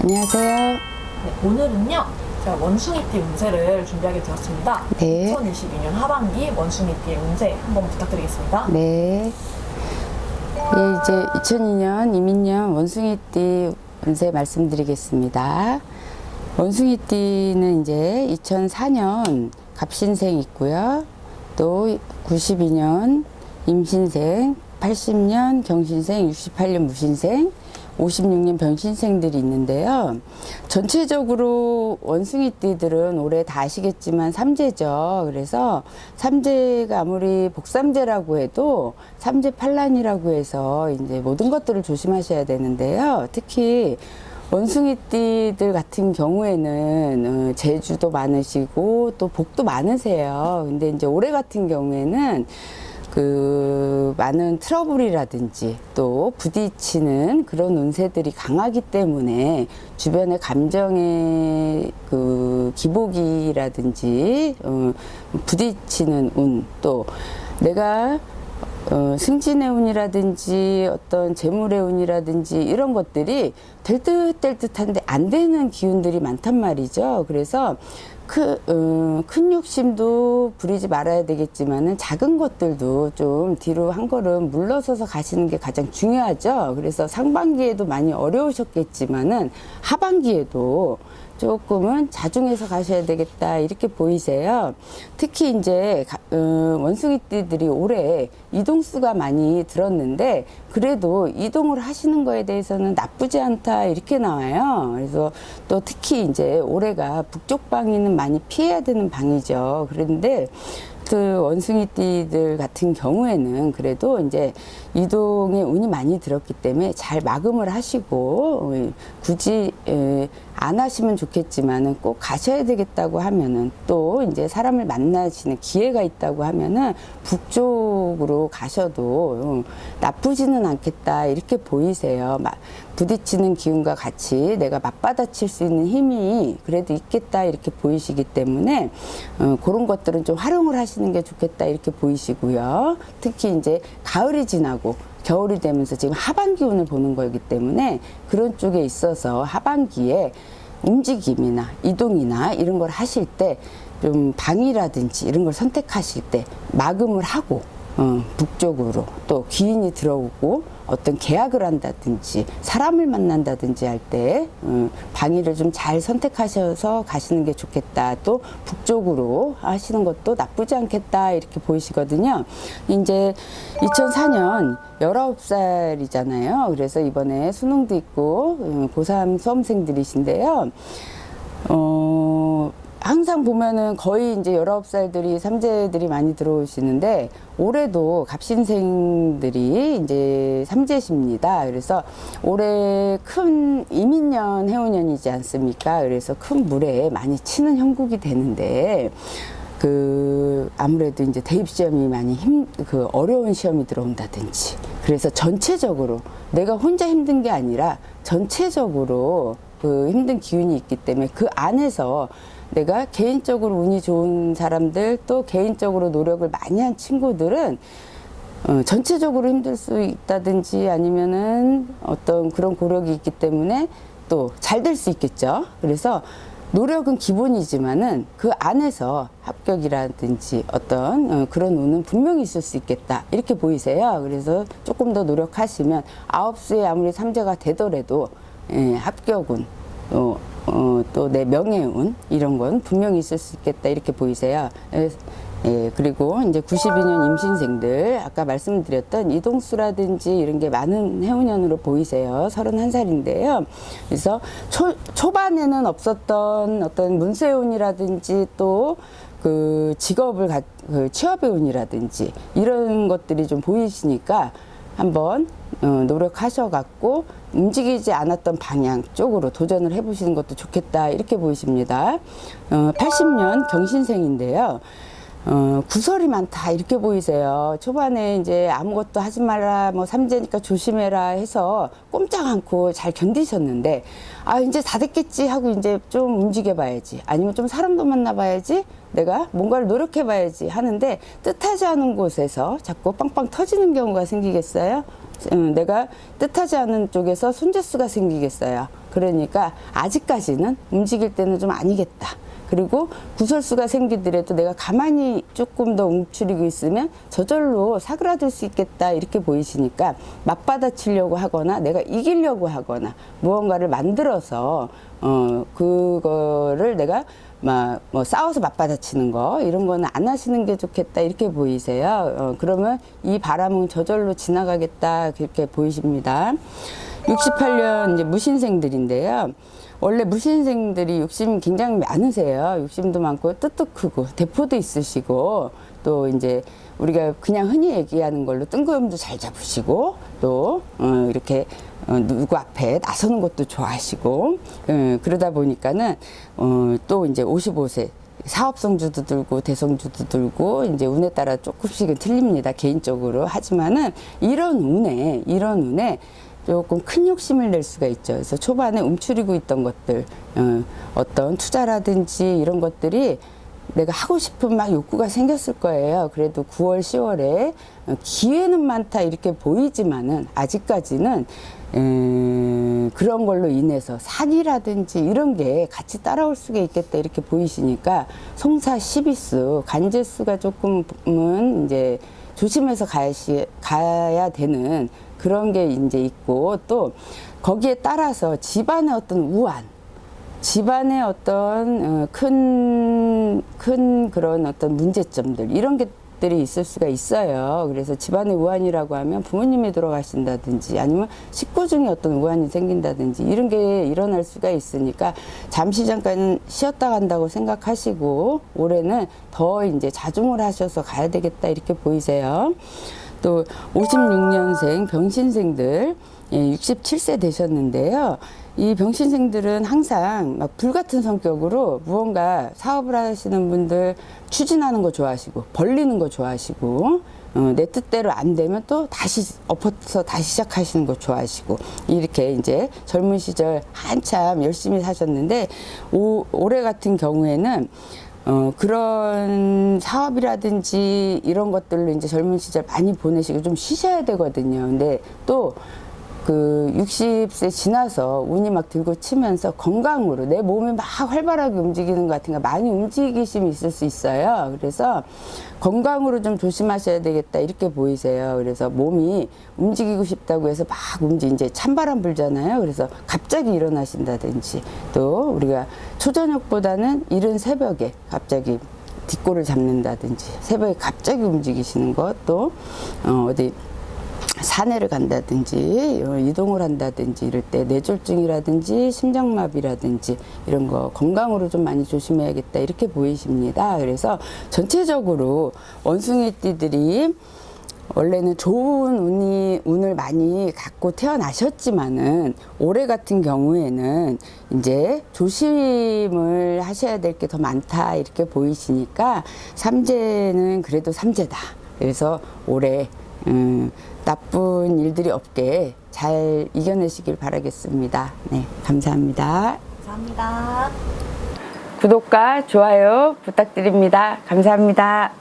안녕하세요. 네, 오늘은요, 제가 원숭이띠 운세를 준비하게 되었습니다. 네. 2022년 하반기 원숭이띠 운세 한번 부탁드리겠습니다. 네. 예, 이제 2002년 이민년 원숭이띠 운세 말씀드리겠습니다. 원숭이띠는 이제 2004년 갑신생 있고요. 또 92년 임신생, 80년 경신생, 68년 무신생, 56년 병신생들이 있는데요. 전체적으로 원숭이띠들은 올해 다 아시겠지만 삼재죠. 그래서 삼재가 아무리 복삼재라고 해도 삼재팔란이라고 해서 이제 모든 것들을 조심하셔야 되는데요. 특히 원숭이띠들 같은 경우에는 재주도 많으시고 또 복도 많으세요. 근데 이제 올해 같은 경우에는 많은 트러블이라든지 또 부딪히는 그런 운세들이 강하기 때문에 주변의 감정의 기복이라든지 부딪히는 운, 또 내가 승진의 운이라든지 어떤 재물의 운이라든지 이런 것들이 될 듯 될 듯한데 안 되는 기운들이 많단 말이죠. 그래서 큰 욕심도 부리지 말아야 되겠지만은 작은 것들도 좀 뒤로 한 걸음 물러서서 가시는 게 가장 중요하죠. 그래서 상반기에도 많이 어려우셨겠지만은 하반기에도 조금은 자중해서 가셔야 되겠다 이렇게 보이세요. 특히 이제 원숭이띠들이 올해 이동수가 많이 들었는데 그래도 이동을 하시는 거에 대해서는 나쁘지 않다 이렇게 나와요. 그래서 또 특히 이제 올해가 북쪽 방위는 많이 피해야 되는 방이죠. 그런데 원숭이띠들 같은 경우에는 그래도 이제 이동에 운이 많이 들었기 때문에 잘 마감을 하시고 굳이 안 하시면 좋겠지만은 꼭 가셔야 되겠다고 하면은 또 이제 사람을 만나시는 기회가 있다고 하면은 북쪽으로 가셔도 나쁘지는 않겠다 이렇게 보이세요. 부딪히는 기운과 같이 내가 맞받아칠 수 있는 힘이 그래도 있겠다 이렇게 보이시기 때문에 그런 것들은 좀 활용을 하시는 게 좋겠다 이렇게 보이시고요. 특히 이제 가을이 지나고 겨울이 되면서 지금 하반기 운을 보는 거기 때문에 그런 쪽에 있어서 하반기에 움직임이나 이동이나 이런 걸 하실 때 좀 방이라든지 이런 걸 선택하실 때 마감을 하고 북쪽으로 또 기인이 들어오고 어떤 계약을 한다든지 사람을 만난다든지 할 때 방위를 좀 잘 선택하셔서 가시는 게 좋겠다. 또 북쪽으로 하시는 것도 나쁘지 않겠다 이렇게 보이시거든요. 이제 2004년 19살이잖아요. 그래서 이번에 수능도 있고 고3 수험생들이신데요. 항상 보면은 거의 이제 19살들이 삼재들이 많이 들어오시는데 올해도 갑신생들이 이제 삼재십니다. 그래서 올해 큰 이민년 해운년이지 않습니까? 그래서 큰 물에 많이 치는 형국이 되는데 아무래도 이제 대입 시험이 많이 어려운 시험이 들어온다든지 그래서 전체적으로 내가 혼자 힘든 게 아니라 전체적으로 힘든 기운이 있기 때문에 그 안에서 내가 개인적으로 운이 좋은 사람들 또 개인적으로 노력을 많이 한 친구들은 전체적으로 힘들 수 있다든지 아니면은 어떤 그런 고력이 있기 때문에 또 잘 될 수 있겠죠. 그래서 노력은 기본이지만은 그 안에서 합격이라든지 어떤 그런 운은 분명히 있을 수 있겠다 이렇게 보이세요. 그래서 조금 더 노력하시면 9수에 아무리 삼재가 되더라도 합격운 또 내 명예운 이런 건 분명히 있을 수 있겠다 이렇게 보이세요. 그리고 이제 92년 임신생들 아까 말씀드렸던 이동수라든지 이런 게 많은 해운년으로 보이세요. 31살인데요. 그래서 초반에는 없었던 어떤 문세운이라든지 또 직업을 취업의 운이라든지 이런 것들이 좀 보이시니까 한번 노력하셔갖고 움직이지 않았던 방향 쪽으로 도전을 해보시는 것도 좋겠다 이렇게 보이십니다. 80년 경신생인데요. 구설이 많다 이렇게 보이세요. 초반에 이제 아무것도 하지 마라 뭐 삼재니까 조심해라 해서 꼼짝 않고 잘 견디셨는데 이제 다 됐겠지 하고 이제 좀 움직여 봐야지 아니면 좀 사람도 만나 봐야지 내가 뭔가를 노력해 봐야지 하는데 뜻하지 않은 곳에서 자꾸 빵빵 터지는 경우가 생기겠어요. 내가 뜻하지 않은 쪽에서 손재수가 생기겠어요. 그러니까 아직까지는 움직일 때는 좀 아니겠다. 그리고 구설수가 생기더라도 내가 가만히 조금 더 움츠리고 있으면 저절로 사그라들 수 있겠다 이렇게 보이시니까 맞받아치려고 하거나 내가 이기려고 하거나 무언가를 만들어서 그거를 내가 막 뭐 싸워서 맞받아치는 거 이런 거는 안 하시는 게 좋겠다 이렇게 보이세요. 그러면 이 바람은 저절로 지나가겠다 그렇게 보이십니다. 68년 이제 무신생들인데요. 원래 무신생들이 욕심이 굉장히 많으세요. 욕심도 많고 뜻도 크고 대포도 있으시고 또 이제 우리가 그냥 흔히 얘기하는 걸로 뜬구름도 잘 잡으시고 또 이렇게 누구 앞에 나서는 것도 좋아하시고 그러다 보니까는 또 이제 55세 사업성주도 들고 대성주도 들고 이제 운에 따라 조금씩은 틀립니다. 개인적으로. 하지만은 이런 운에 조금 큰 욕심을 낼 수가 있죠. 그래서 초반에 움츠리고 있던 것들, 어떤 투자라든지 이런 것들이 내가 하고 싶은 막 욕구가 생겼을 거예요. 그래도 9월, 10월에 기회는 많다 이렇게 보이지만은 아직까지는 그런 걸로 인해서 산이라든지 이런 게 같이 따라올 수가 있겠다 이렇게 보이시니까 송사 12수, 간제수가 조금은 이제 조심해서 가야 되는 그런 게 이제 있고 또 거기에 따라서 집안의 어떤 우환, 집안의 어떤 큰 그런 어떤 문제점들 이런 것들이 있을 수가 있어요. 그래서 집안의 우환이라고 하면 부모님이 돌아가신다든지 아니면 식구 중에 어떤 우환이 생긴다든지 이런 게 일어날 수가 있으니까 잠시 잠깐 쉬었다 간다고 생각하시고 올해는 더 이제 자중을 하셔서 가야 되겠다 이렇게 보이세요. 또 56년생 병신생들 67세 되셨는데요. 이 병신생들은 항상 막 불같은 성격으로 무언가 사업을 하시는 분들 추진하는 거 좋아하시고 벌리는 거 좋아하시고 내 뜻대로 안 되면 또 다시 엎어서 다시 시작하시는 거 좋아하시고 이렇게 이제 젊은 시절 한참 열심히 사셨는데 올해 같은 경우에는 그런 사업이라든지 이런 것들로 이제 젊은 시절 많이 보내시고 좀 쉬셔야 되거든요. 근데 또 그 60세 지나서 운이 막 들고 치면서 건강으로 내 몸이 막 활발하게 움직이는 것 같은 거 많이 움직이심이 있을 수 있어요. 그래서 건강으로 좀 조심하셔야 되겠다 이렇게 보이세요. 그래서 몸이 움직이고 싶다고 해서 막 이제 찬바람 불잖아요. 그래서 갑자기 일어나신다든지 또 우리가 초저녁보다는 이른 새벽에 갑자기 뒷골을 잡는다든지 새벽에 갑자기 움직이시는 것 또 어디 산에를 간다든지 이동을 한다든지 이럴 때 뇌졸중이라든지 심장마비라든지 이런 거 건강으로 좀 많이 조심해야겠다 이렇게 보이십니다. 그래서 전체적으로 원숭이띠들이 원래는 좋은 운을 많이 갖고 태어나셨지만은 올해 같은 경우에는 이제 조심을 하셔야 될 게 더 많다 이렇게 보이시니까 삼재는 그래도 삼재다. 그래서 올해 나쁜 일들이 없게 잘 이겨내시길 바라겠습니다. 네, 감사합니다. 감사합니다. 구독과 좋아요 부탁드립니다. 감사합니다.